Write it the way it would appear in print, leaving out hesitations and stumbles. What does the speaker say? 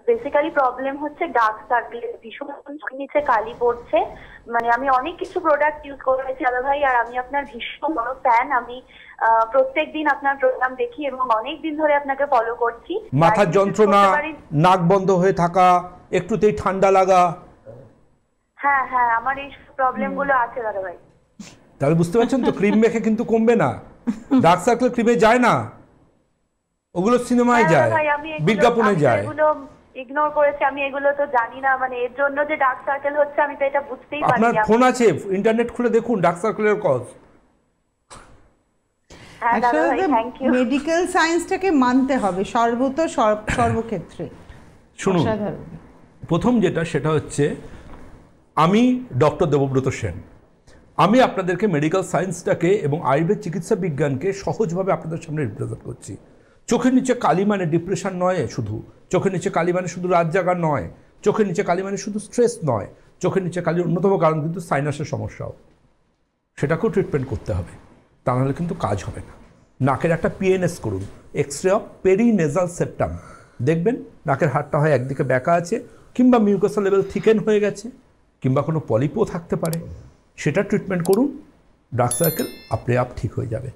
Basically problem হচ্ছে dark circle, ভীষণ নিচে কালি পড়ছে। মানে আমি অনেক কিছু প্রোডাক্ট ইউজ করেছি দাদা ভাই, আর আমি আপনার ভীষণ বড় ফ্যান। আমি প্রত্যেকদিন আপনার প্রোগ্রাম দেখি এবং অনেক দিন ধরে আপনাকে ফলো করছি। মাথার যন্ত্রণা, নাক বন্ধ হয়ে থাকা, একটুতেই ঠান্ডা লাগা, হ্যাঁ হ্যাঁ আমার এই প্রবলেম গুলো আছে দাদা ভাই। তাহলে বুঝতে পারছেন তো, ক্রিম মেখে কিন্তু কমবে না। ডার্ক সার্কেল ক্রিমে যায় না, ওগুলো সিনেমায় যায়, বিজ্ঞাপনে যায়। ইগনোর করেছি আমি, এগুলো তো জানি না, মানে এর জন্য যে ডার্ক সার্কেল হচ্ছে আমি তো এটা বুঝতেই পারিনি। আপনার ফোন আছে, ইন্টারনেট খুলে দেখুন ডার্ক সার্কেলের কজ। হ্যাঁ দাদা ভাই, থ্যাংক ইউ। মেডিকেল সায়েন্সটাকে মানতে হবে সর্বক্ষেত্রে। শুনুন, প্রথম যেটা সেটা হচ্ছে, আমি ডক্টর দেবব্রত সেন। আমি আপনাদেরকে মেডিকেল সায়েন্সটাকে এবং আয়ুর্বেদ চিকিৎসা বিজ্ঞানকে সহজভাবে আপনাদের সামনে রিপ্রেজেন্ট করছি। চোখের নিচে কালি মানে ডিপ্রেশন নয় শুধু, চোখের নিচে কালি মানে শুধু রাত জাগা নয়, চোখের নিচে কালি মানে শুধু স্ট্রেস নয়, চোখের নিচে কালির অন্যতম কারণ কিন্তু সাইনাসের সমস্যাও, সেটাকেও ট্রিটমেন্ট করতে হবে, তা নাহলে কিন্তু কাজ হবে না। নাকের একটা পিএনএস করুন, এক্সরে অফ পেরিনেজাল সেপ্টাম, দেখবেন নাকের হাড়টা হয় একদিকে ব্যাকা আছে, কিংবা মিউকাসা লেভেল থিকেন হয়ে গেছে, কিংবা কোনো পলিপও থাকতে পারে, সেটা ট্রিটমেন্ট করুন, ডার্ক সার্কেল আপনি আপ ঠিক হয়ে যাবে।